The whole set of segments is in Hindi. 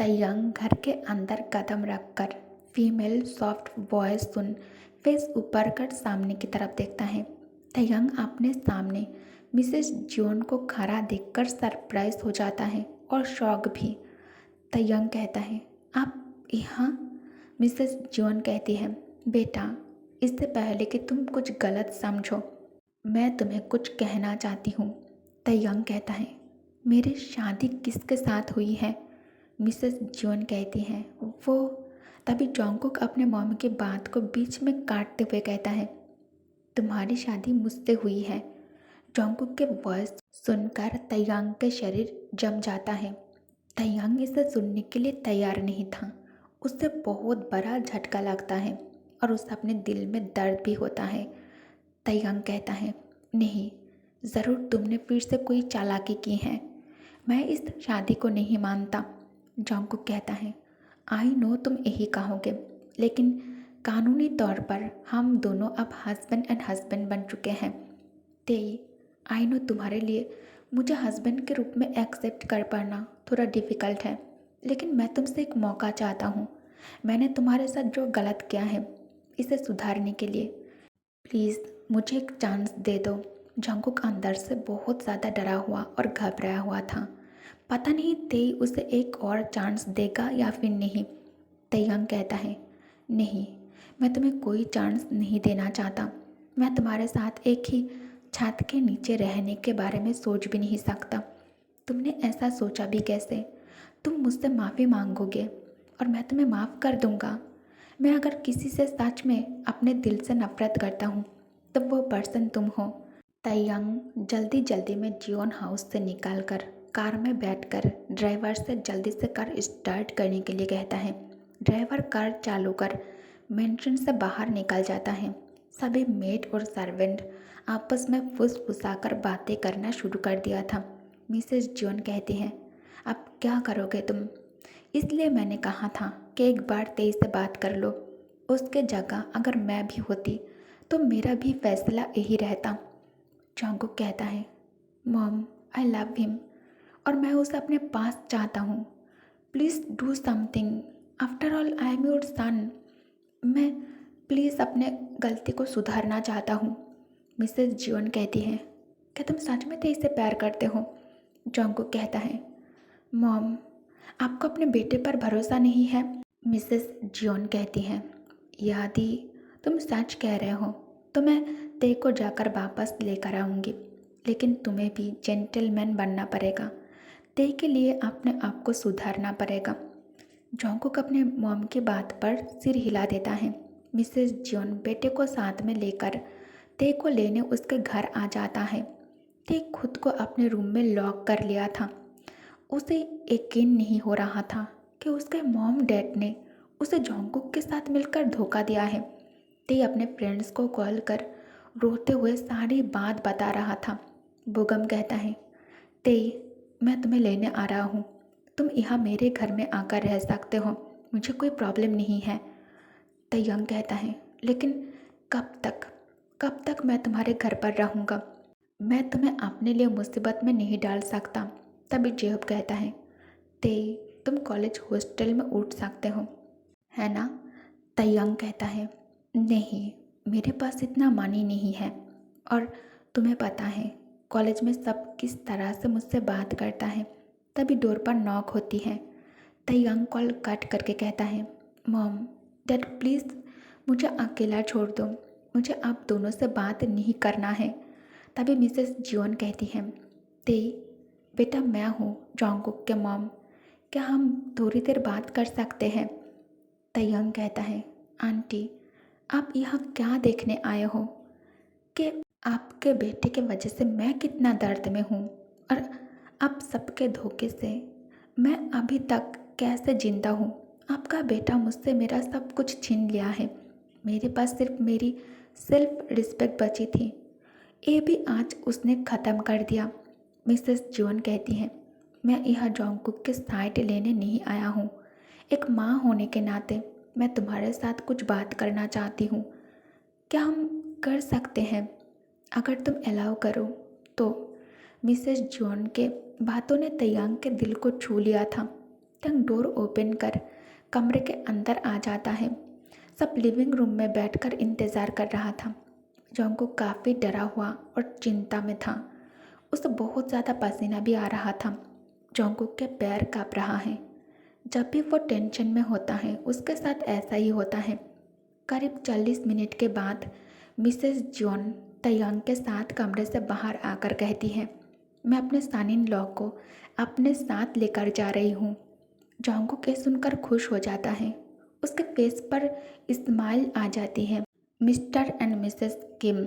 तयंग घर के अंदर कदम रखकर फीमेल सॉफ्ट वॉइस सुन फेस ऊपर कर सामने की तरफ देखता है। तयंग अपने सामने मिसेस जॉन को खड़ा देखकर सरप्राइज हो जाता है और शॉक भी। तयंग कहता है, आप यहाँ? मिसेस जॉन कहती है, बेटा, इससे पहले कि तुम कुछ गलत समझो, मैं तुम्हें कुछ कहना चाहती हूँ। तयंग कहता है, मेरी शादी किसके साथ हुई है? मिसेस जॉन कहती हैं, वो। तभी जोंगकुक अपने मॉम की बात को बीच में काटते हुए कहता है, तुम्हारी शादी मुझसे हुई है। जोंगकुक के वॉइस सुनकर तयंग के शरीर जम जाता है। तयंग इसे सुनने के लिए तैयार नहीं था। उसे बहुत बड़ा झटका लगता है और उसे अपने दिल में दर्द भी होता है। तयंग कहता है, नहीं, ज़रूर तुमने फिर से कोई चालाकी की है। मैं इस शादी को नहीं मानता। जोंगकुक कहता है, आई नो तुम यही कहोगे, लेकिन कानूनी तौर पर हम दोनों अब हस्बैंड एंड हस्बैंड बन चुके हैं। तेई, आई नो तुम्हारे लिए मुझे हस्बैंड के रूप में एक्सेप्ट कर पाना थोड़ा डिफ़िकल्ट है, लेकिन मैं तुमसे एक मौका चाहता हूँ। मैंने तुम्हारे साथ जो गलत किया है, इसे सुधारने के लिए प्लीज़ मुझे एक चांस दे दो। जोंगकुक अंदर से बहुत ज़्यादा डरा हुआ और घबराया हुआ था। पता नहीं तेई उसे एक और चांस देगा या फिर नहीं। तयंग कहता है, नहीं, मैं तुम्हें कोई चांस नहीं देना चाहता। मैं तुम्हारे साथ एक ही छत के नीचे रहने के बारे में सोच भी नहीं सकता। तुमने ऐसा सोचा भी कैसे? तुम मुझसे माफ़ी मांगोगे और मैं तुम्हें माफ़ कर दूंगा। मैं अगर किसी से सच में अपने दिल से नफरत करता हूँ तो वो पर्सन तुम हो। तयंग जल्दी जल्दी में जियोन हाउस से निकलकर कार में बैठकर ड्राइवर से जल्दी से कार स्टार्ट करने के लिए कहता है। ड्राइवर कार चालू कर मेंशन से बाहर निकल जाता है। सभी मेड और सर्वेंट आपस में फुसफुसाकर बातें करना शुरू कर दिया था। मिसेस जॉन कहती हैं, अब क्या करोगे तुम? इसलिए मैंने कहा था कि एक बार तेई से बात कर लो। उसके जगह अगर मैं भी होती तो मेरा भी फैसला यही रहता। जोंगकुक कहता है, मॉम, आई लव हिम और मैं उसे अपने पास चाहता हूँ। Please do something, after all I am your son. मैं प्लीज़ अपने गलती को सुधारना चाहता हूँ। मिसेस जियोन कहती है, क्या तुम सच में तेई से प्यार करते हो? जोंगकुक कहता है, मॉम, आपको अपने बेटे पर भरोसा नहीं है? मिसेस जियोन कहती हैं, यदि तुम सच कह रहे हो तो मैं तेई को जाकर वापस लेकर आऊँगी, लेकिन तुम्हें भी जेंटलमैन बनना पड़ेगा। तेई के लिए अपने आप को सुधारना पड़ेगा। जोंगकुक अपने मॉम की बात पर सिर हिला देता है। मिसेस जियोन बेटे को साथ में लेकर तेई को लेने उसके घर आ जाता है। तेई खुद को अपने रूम में लॉक कर लिया था। उसे यकीन नहीं हो रहा था कि उसके मॉम डैड ने उसे जोंगकुक के साथ मिलकर धोखा दिया है। तेई अपने फ्रेंड्स को कॉल कर रोते हुए सारी बात बता रहा था। बोगम कहता है, तेई, मैं तुम्हें लेने आ रहा हूँ। तुम यहाँ मेरे घर में आकर रह सकते हो, मुझे कोई प्रॉब्लम नहीं है। तयंग कहता है, लेकिन कब तक? कब तक मैं तुम्हारे घर पर रहूँगा? मैं तुम्हें अपने लिए मुसीबत में नहीं डाल सकता। तभी जेहब कहता है, तेई, तुम कॉलेज हॉस्टल में उठ सकते हो, है ना? तयंग कहता है, नहीं, मेरे पास इतना मनी नहीं है और तुम्हें पता है कॉलेज में सब किस तरह से मुझसे बात करता है। तभी डोर पर नॉक होती है। तयंग कॉल कट करके कहता है, मॉम, डैड, प्लीज़ मुझे अकेला छोड़ दो, मुझे आप दोनों से बात नहीं करना है। तभी मिसेस जियोन कहती है, तेई, बेटा, मैं हूँ जोंगकुक के मॉम, क्या हम थोड़ी देर बात कर सकते हैं? तयंग कहता है, आंटी, आप यहाँ क्या देखने आए हो कि आपके बेटे के वजह से मैं कितना दर्द में हूँ और आप सबके धोखे से मैं अभी तक कैसे जिंदा हूँ? आपका बेटा मुझसे मेरा सब कुछ छीन लिया है। मेरे पास सिर्फ मेरी सेल्फ रिस्पेक्ट बची थी, ये भी आज उसने ख़त्म कर दिया। मिसेस जॉन कहती हैं, मैं यहाँ जोंगकुक के साइड लेने नहीं आया हूँ। एक माँ होने के नाते मैं तुम्हारे साथ कुछ बात करना चाहती हूँ। क्या हम कर सकते हैं? अगर तुम अलाउ करो तो। मिसेस जॉन के बातों ने तयंग के दिल को छू लिया था। तंग डोर ओपन कर कमरे के अंदर आ जाता है। सब लिविंग रूम में बैठकर इंतज़ार कर रहा था। जॉन्गकुक काफ़ी डरा हुआ और चिंता में था। उसे बहुत ज़्यादा पसीना भी आ रहा था। जॉन्गकुक के पैर काँप रहा है। जब भी वो टेंशन में होता है उसके साथ ऐसा ही होता है। करीब 40 मिनट के बाद मिसेस जॉन तयांग के साथ कमरे से बाहर आकर कहती है, मैं अपने सन इन लॉ को अपने साथ लेकर जा रही हूँ। जॉन्गकुक ये सुनकर खुश हो जाता है। उसके फेस पर स्माइल आ जाती है। मिस्टर एंड मिसेस किम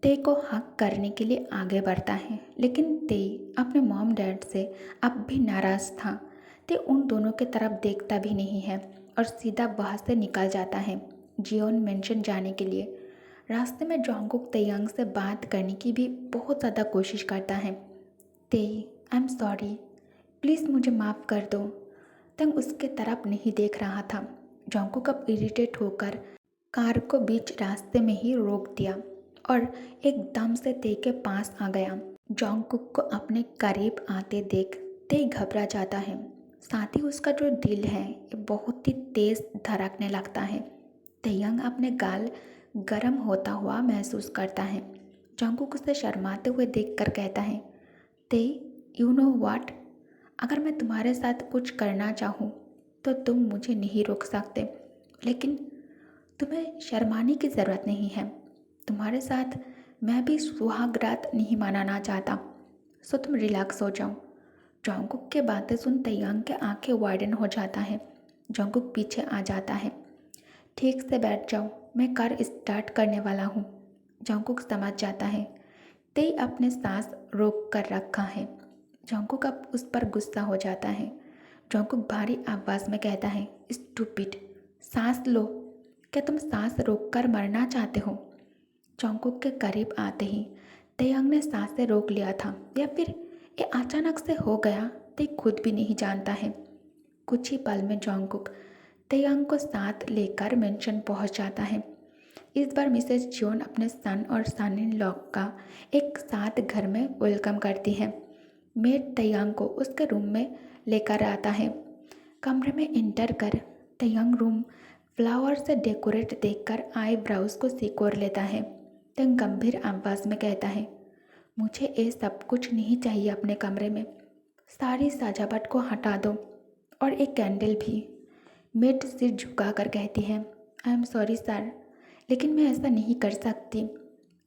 ते को हक करने के लिए आगे बढ़ता है, लेकिन ते अपने मॉम डैड से अब भी नाराज़ था। ते उन दोनों की तरफ देखता भी नहीं है और सीधा वहाँ से निकल जाता है जियोन मेंशन जाने के लिए। रास्ते में जॉन्गकुक तयांग से बात करने की भी बहुत ज़्यादा कोशिश करता है। ते आई एम सॉरी, प्लीज़ मुझे माफ़ कर दो। तंग उसके तरफ नहीं देख रहा था। जॉन्गकुक अब इरिटेट होकर कार को बीच रास्ते में ही रोक दिया और एकदम से ते के पास आ गया। जॉन्गकुक को अपने करीब आते देख ते घबरा जाता है। साथ ही उसका जो दिल है ये बहुत ही तेज़ धड़कने लगता है। तयांग अपने गाल गर्म होता हुआ महसूस करता है। जॉन्गकुक उसे शर्माते हुए देखकर कहता है, ते यू नो व्हाट, अगर मैं तुम्हारे साथ कुछ करना चाहूँ तो तुम मुझे नहीं रोक सकते, लेकिन तुम्हें शर्माने की ज़रूरत नहीं है। तुम्हारे साथ मैं भी सुहाग रात नहीं मनाना चाहता, सो तुम रिलैक्स हो जाओ। जॉन्गकुक के बातें सुन तयांग के आंखें वाइडन हो जाता है। जॉन्गकुक पीछे आ जाता है। ठीक से बैठ जाओ, मैं कार स्टार्ट करने वाला हूँ। जॉन्गकुक समझ जाता है ते अपने सांस रोक कर रखा है। जॉन्गकुक अब उस पर गुस्सा हो जाता है। जॉन्गकुक भारी आवाज़ में कहता है, स्टूपिड, सांस लो। क्या तुम सांस रोककर मरना चाहते हो? जॉन्गकुक के करीब आते ही तयांग ने सांसें रोक लिया था या फिर ये अचानक से हो गया, ते खुद भी नहीं जानता है। कुछ ही पल में जॉन्गकुक तयांग को साथ लेकर मेंशन पहुंच जाता है। इस बार मिसेस जॉन अपने सन और सन इन लॉ का एक साथ घर में वेलकम करती है। मेड तयांग को उसके रूम में लेकर आता है। कमरे में एंटर कर तयांग रूम फ्लावर से डेकोरेट देखकर आईब्राउज को सिकोड़ लेता है। तंग गंभीर आवाज़ में कहता है, मुझे ये सब कुछ नहीं चाहिए अपने कमरे में। सारी सजावट को हटा दो और एक कैंडल भी। मेड सिर झुका कर कहती है, आई एम सॉरी सर, लेकिन मैं ऐसा नहीं कर सकती।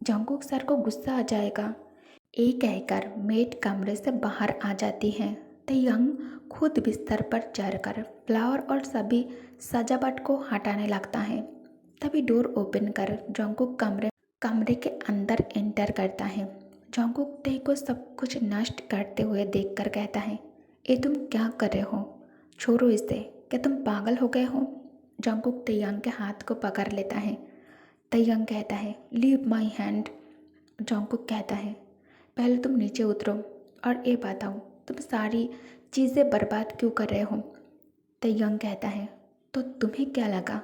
जॉन्गकुक सर को गुस्सा आ जाएगा। ये कहकर मेड कमरे से बाहर आ जाती है। तयांग खुद बिस्तर पर चढ़कर फ्लावर और सभी सजावट को हटाने लगता है। तभी डोर ओपन कर जॉन्गकुक कमरे के अंदर एंटर करता है। जॉन्गकुक ते को सब कुछ नष्ट करते हुए देखकर कहता है, ये तुम क्या कर रहे हो? छोड़ो इसे, क्या तुम पागल हो गए हो? जॉन्गकुक तयांग के हाथ को पकड़ लेता है। तयांग कहता है, लीव माई हैंड। जॉन्गकुक कहता है, पहले तुम नीचे उतरो और ये बताओ तुम सारी चीज़ें बर्बाद क्यों कर रहे हो? तयांग कहता है, तो तुम्हें क्या लगा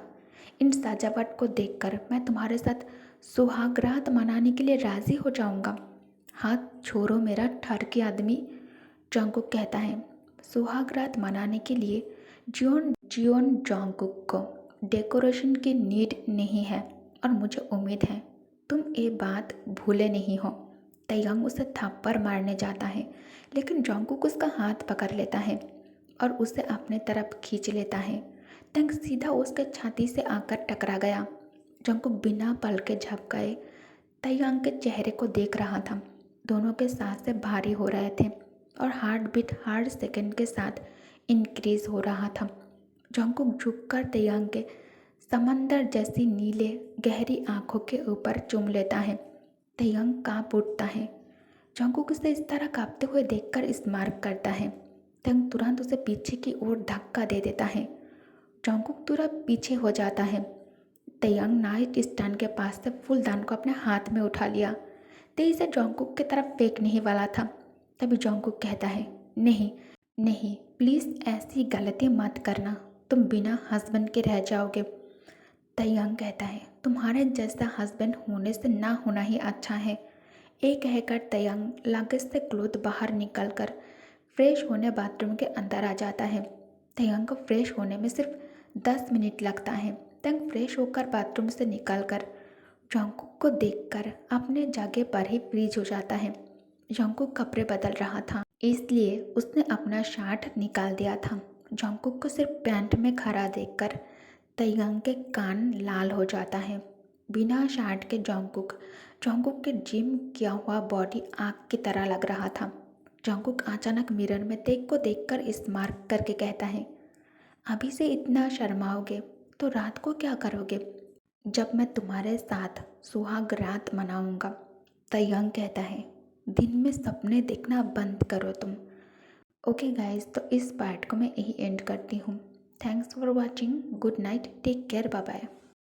इन सजावट को देखकर मैं तुम्हारे साथ सुहाग रात मनाने के लिए राज़ी हो जाऊंगा? हाथ छोड़ो मेरा ठरकी आदमी। जॉन्गकुक कहता है, सुहाग रात मनाने के लिए जियोन जॉन्गकुक को डेकोरेशन की नीड नहीं है और मुझे उम्मीद है तुम ये बात भूले नहीं हो। तयांग उसे थप्पड़ मारने जाता है, लेकिन जॉन्गकुक उसका हाथ पकड़ लेता है और उसे अपने तरफ खींच लेता है। तंग सीधा उसके छाती से आकर टकरा गया। जॉन्गकुक बिना पल के झपकाए तयांग के चेहरे को देख रहा था। दोनों के सांसें भारी हो रहे थे और हार्ट बीट हर सेकंड के साथ इंक्रीज हो रहा था। जॉन्गकुक झुककर तयांग के समंदर जैसी नीले गहरी आंखों के ऊपर चूम लेता है। तयांग कांप उठता है। जॉन्गकुक उसे इस तरह कांपते हुए देखकर स्मार्क करता है। तंग तुरंत उसे पीछे की ओर धक्का दे देता है। जॉन्गकुक तुरंत पीछे हो जाता है। तयांग नाइट स्टैंड के पास से फूलदान को अपने हाथ में उठा लिया। ते इसे जॉन्गकुक की तरफ फेंकने ही वाला था। तभी जॉन्गकुक कहता है, नहीं नहीं, प्लीज़ ऐसी गलती मत करना, तुम बिना हस्बैंड के रह जाओगे। तयांग कहता है, तुम्हारे जैसा हस्बैंड होने से ना होना ही अच्छा है। ये कहकर तयांग लगेज से क्लोथ बाहर निकलकर फ्रेश होने बाथरूम के अंदर आ जाता है। तयंग को फ्रेश होने में सिर्फ 10 मिनट लगता है। तयंग फ्रेश होकर बाथरूम से निकलकर जंगकुक को देखकर अपने जगह पर ही फ्रीज हो जाता है। जंगकुक कपड़े बदल रहा था, इसलिए उसने अपना शर्ट निकाल दिया था। जंगकुक को सिर्फ पैंट में खड़ा देखकर तयंग के कान लाल हो जाता है। बिना शर्ट के जंगकुक जंगकुक के जिम किया हुआ बॉडी आग की तरह लग रहा था। जंगकुक अचानक मिरर में तेग को देखकर स्मार्ट करके कहता है, अभी से इतना शर्माओगे तो रात को क्या करोगे, जब मैं तुम्हारे साथ सुहाग रात मनाऊंगा। तयंग कहता है, दिन में सपने देखना बंद करो तुम। ओके गाइस, तो इस पार्ट को मैं यही एंड करती हूँ। Thanks for watching. Good night, take care, bye bye.